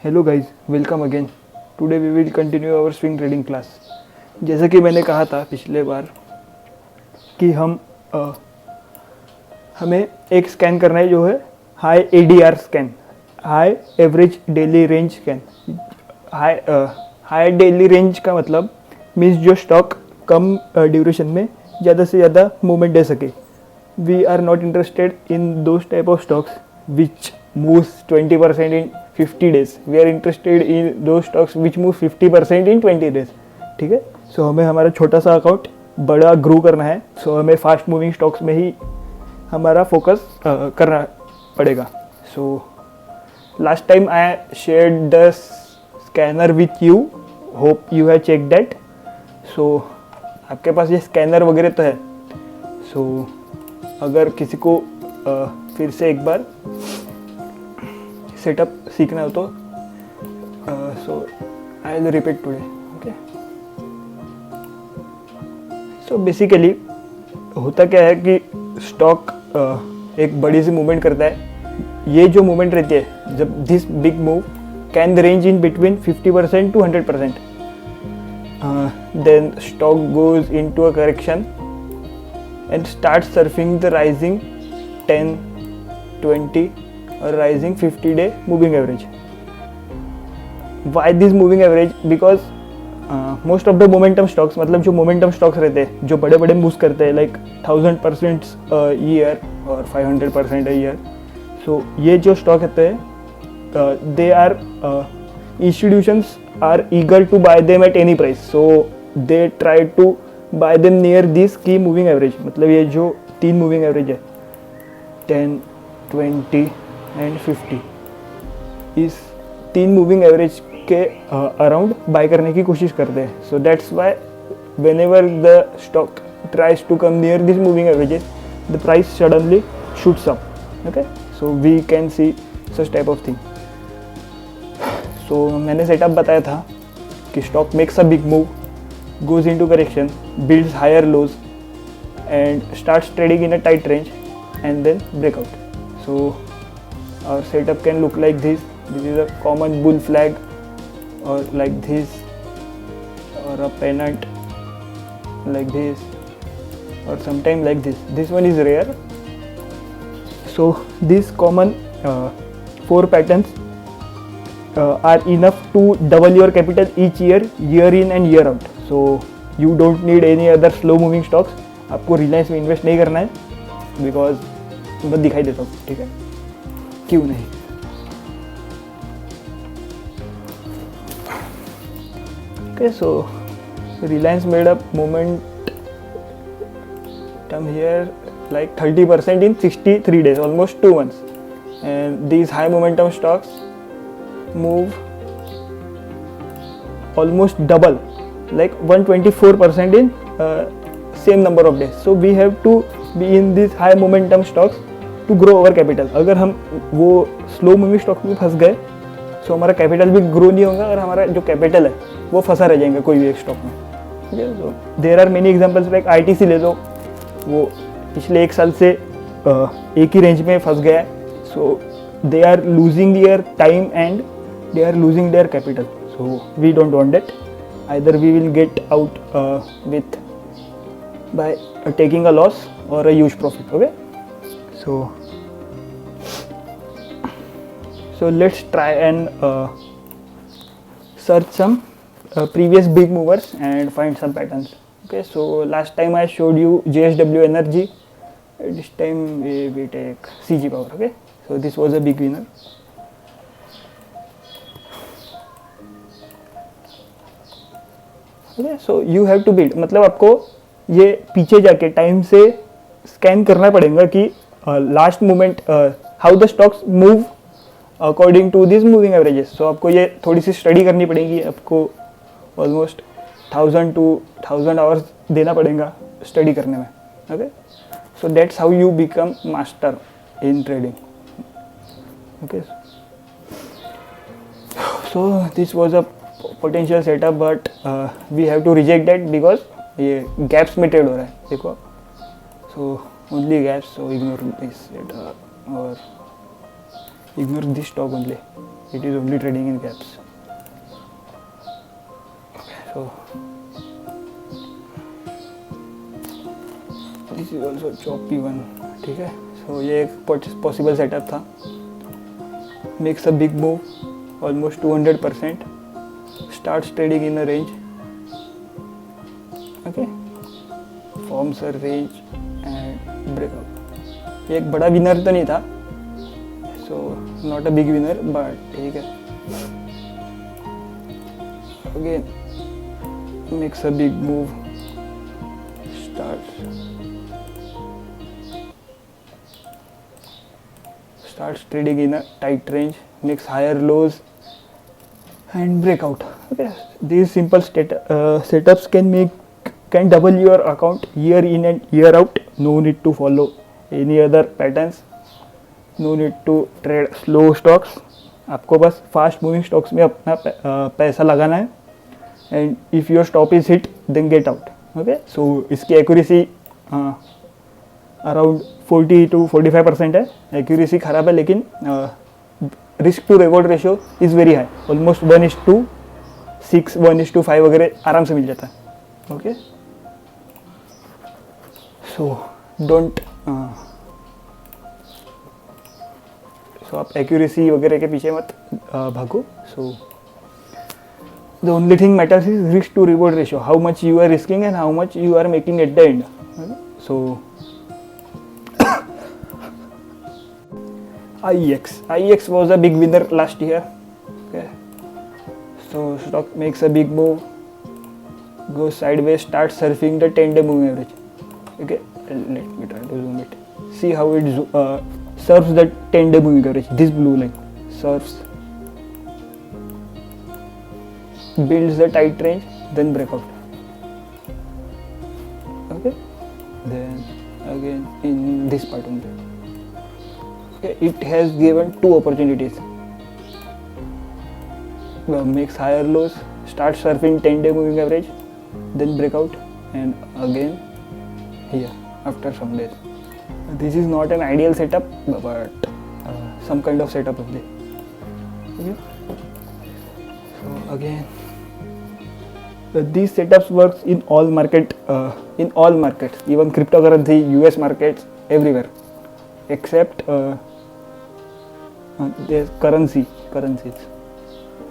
Hello guys, welcome again. Today we will continue our swing trading class. जैसे कि मैंने कहा था पिछले बार कि हमें एक स्कैन करना है जो है high ADR scan, high average daily range scan. High daily range का मतलब मीन्स जो स्टॉक कम ड्यूरेशन में ज़्यादा से ज़्यादा मूवमेंट दे सके। We are not interested in those type of stocks which moves 20% in 50 days. We are interested in those stocks which move 50% in 20 days. ठीक है, सो हमें हमारा छोटा सा अकाउंट बड़ा ग्रो करना है, सो हमें फास्ट मूविंग स्टॉक्स में ही हमारा फोकस करना पड़ेगा। So last time I shared the scanner with you, hope you have check that. So आपके पास ये स्कैनर वगैरह तो है। सो अगर किसी को फिर से एक बार सेटअप सीखना हो तो so I will repeat today. Okay, so basically होता क्या है कि स्टॉक एक बड़ी सी मूवमेंट करता है। ये जो मूवमेंट रहती है, जब this big move can range in between 50% to 100%, then stock goes into a correction and start surfing the rising 10, 20 or rising 50-day moving average. Why this moving average? Because most of the momentum stocks, मतलब जो momentum stocks रहते हैं, जो बड़े बड़े moves करते हैं, like 1000% a year और 500% a year. So ये जो stock रहते हैं, they are institutions are eager to buy them at any price. So they try to buy them near this key moving average. मतलब ये जो 3 moving average है, 10, 20 and 50, इस 3 मूविंग एवरेज के अराउंड बाय करने की कोशिश करते हैं। So that's why whenever the stock tries to come near this moving averages, the price suddenly shoots up. Okay, so we can see such type of thing. So मैंने setup बताया था कि stock makes a big move, goes into correction, builds higher lows and starts trading in a tight range and then breakout. So our setup can look like this. This is a common bull flag, or like this, or a pennant like this, or sometime like this. This one is rare. So these common 4 patterns are enough to double your capital each year, year in and year out. So you don't need any other slow moving stocks. आपको रिलायंस में invest नहीं करना है, because बस दिखाई देता हूँ, ठीक है, क्यों नहीं। Okay, so Reliance made up momentum here like 30% in 63 days, almost 2 months, and these high momentum stocks move almost double, like 124% in same number of days. So we have to be in these high momentum stocks to grow over capital. अगर हम वो slow moving stock में फंस गए तो हमारा capital भी grow नहीं होगा, और हमारा जो कैपिटल है वो फंसा रह जाएगा कोई भी एक स्टॉक में। ठीक है, तो there are many examples, like ITC ले लो, वो पिछले 1 साल से एक ही रेंज में फंस गया है। So they are losing their time and they are losing their capital. So we don't want that. Either we will get out with by taking a loss और a huge profit. Okay, so let's try and search some previous big movers and find some patterns. Okay, so last time I showed you JSW Energy. This time we take CG Power. Okay, so this was a big winner. Okay, so you have to build, मतलब आपको ये पीछे जाके time से scan करना पड़ेगा कि last moment how the stocks move according to this moving averages. So आपको ये थोड़ी सी स्टडी करनी पड़ेगी, आपको ऑलमोस्ट 1000 to 1000 आवर्स देना पड़ेगा स्टडी करने में। Okay, so that's how you become master in trading. Okay, so this was a potential setup, but we have to reject that because ये गैप्स में ट्रेड हो रहा है, देखो। सो only gaps, so ignore this setup or ignore this stock only. it is only trading in gaps. So this is also choppy one. ठीक है, so ये एक possible setup था. Makes a big move, almost 200%. Starts trading in a range. Okay, forms a range and breakout. ये एक बड़ा winner तो नहीं था, so not a big winner, but ठीक है. Again makes a big move. Starts trading in a tight range, makes higher lows and breakout. Okay, these simple setups can double your account year in and year out. No need to follow any other patterns, no need to trade slow stocks. आपको बस fast moving stocks में अपना पैसा लगाना है, and if your stop is hit then get out. Okay, so इसकी accuracy around 40 to 45% है. Accuracy ख़राब है, लेकिन risk to reward ratio is very high. Almost 1:6, 1:5 वगैरह आराम से मिल जाता है. ओके, सो डोंट सो आप एक्यूरेसी वगैरह के पीछे मत भागो. So the only thing matters is risk to reward ratio, how much you are risking and how much you are making at the end. So IEX was a big winner last year. Okay, so stock makes a big move, goes sideways, starts surfing the 10-day moving average. Okay, let me try to zoom it. See how it surfs the 10-day moving average. This blue line surfs, builds the tight range, then breakout. Okay, then again in this part only. Okay, it has given two opportunities. Makes higher lows, starts surfing 10-day moving average, then breakout, and again here after some days. This is not an ideal setup, but some kind of setup only. Okay, so again these setups works in all markets, even cryptocurrency, US markets, everywhere, except there's currencies.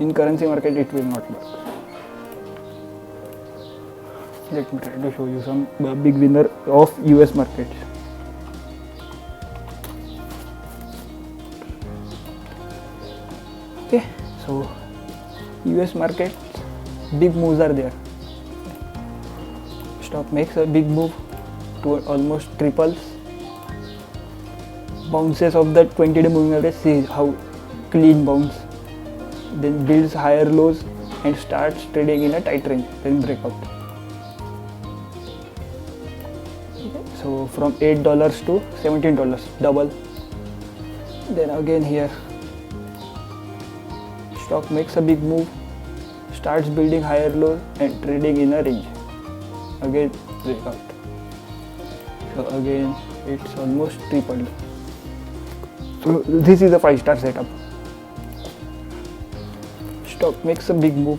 In currency market it will not work. Let me try to show you some big winner of US markets. Okay, so US markets, big moves are there. Stock makes a big move to almost triples, bounces of the 20-day moving average. See how clean bounce, then builds higher lows and starts trading in a tight range, then breakout. Okay, so from $8 to $17, double. Then again here stock makes a big move, starts building higher lows and trading in a range, again breakout. So again it's almost tripled. So this is a 5-star setup. Stock makes a big move,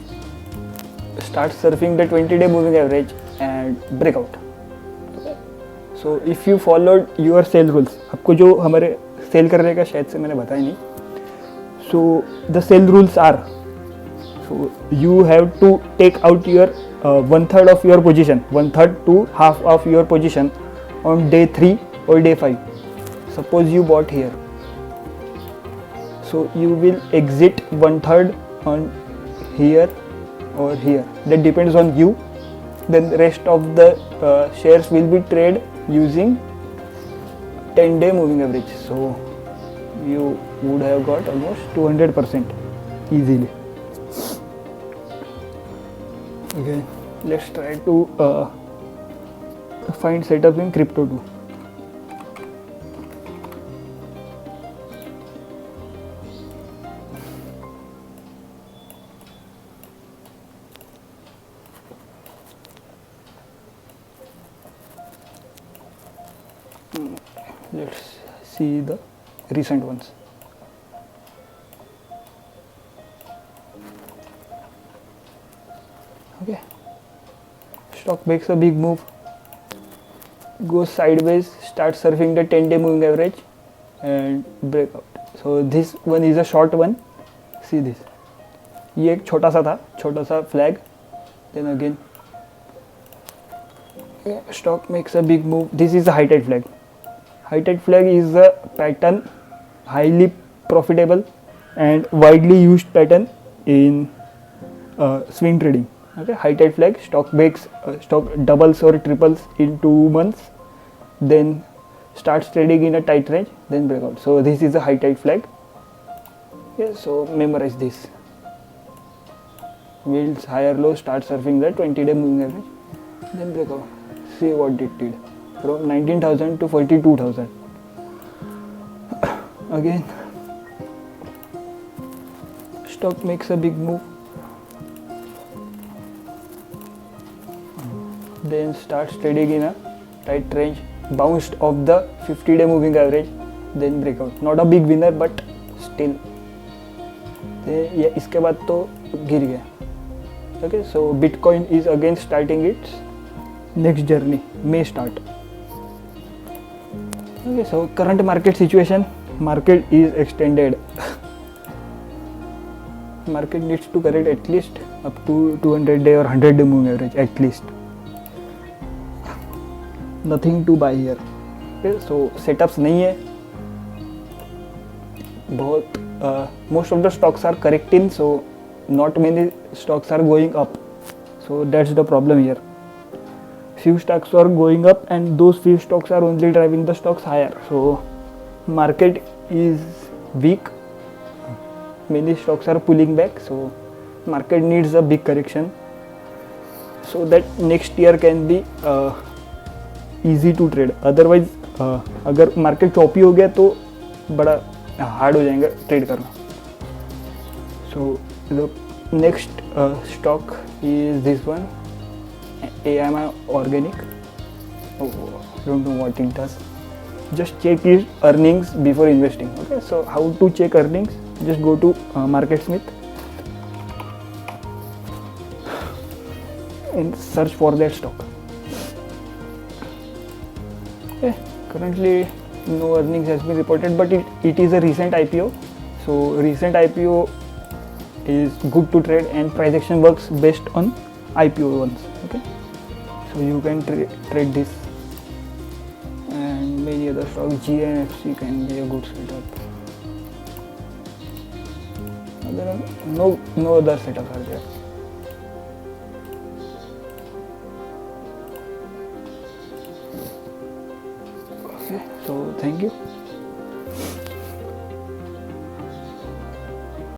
starts surfing the 20-day moving average and breakout. Okay. So if you followed your sell rules, आपको जो हमारे cell करने का शायद से मैंने बताया नहीं. So the sell rules are, so you have to take out your 1/3 of your position, 1/3 to half of your position on day 3 or day 5. Suppose you bought here, so you will exit 1/3 on here or here. That depends on you. Then the rest of the shares will be traded using 10-day moving average. So you would have got almost 200% easily. Okay, let's try to find setups in crypto too. Let's see the recent ones. Okay, stock makes a big move, goes sideways, starts surfing the 10-day moving average and break out. So this one is a short one. See this, ये एक छोटा सा था, छोटा सा flag. Then again stock makes a big move. This is a high tide flag. High tide flag is a pattern, highly profitable and widely used pattern in swing trading. Okay, high tide flag, stock makes stock doubles or triples in 2 months, then starts trading in a tight range, then breakout. So this is a high tide flag. Okay, so memorize this. Yields higher low, start surfing the 20-day moving average, then breakout. See what it did from 19,000 to 42,000. Again, stock makes a big move, then starts trading in a tight range, bounced off the 50-day moving average, then breakout. Not a big winner but still. ये इसके बाद तो गिर गया. Okay, so Bitcoin is again starting its next journey, may start. Okay, so current market situation, market is extended. Market needs to correct at least up to 200-day or 100-day moving average at least. Nothing to buy here. Okay, so setups नहीं है बहुत. Most of the stocks are correcting, so not many stocks are going up. So that's the problem here. Few stocks are going up and those few stocks are only driving the stocks higher. So market is weak, many stocks are pulling back, so market needs a big correction so that next year can be easy to trade. Otherwise अगर market choppy हो गया तो बड़ा hard हो जाएगा trade करना. So the next stock is this one, AMI Organic. Don't know what it does. Just check its earnings before investing. Okay, so how to check earnings? Just go to MarketSmith and search for that stock. Okay, currently no earnings has been reported, but it is a recent IPO. So recent IPO is good to trade and price action works best on IPO ones. Okay, so you can trade this and many other stocks. GNFC can be a good setup. No other setups are there. Okay, so thank you.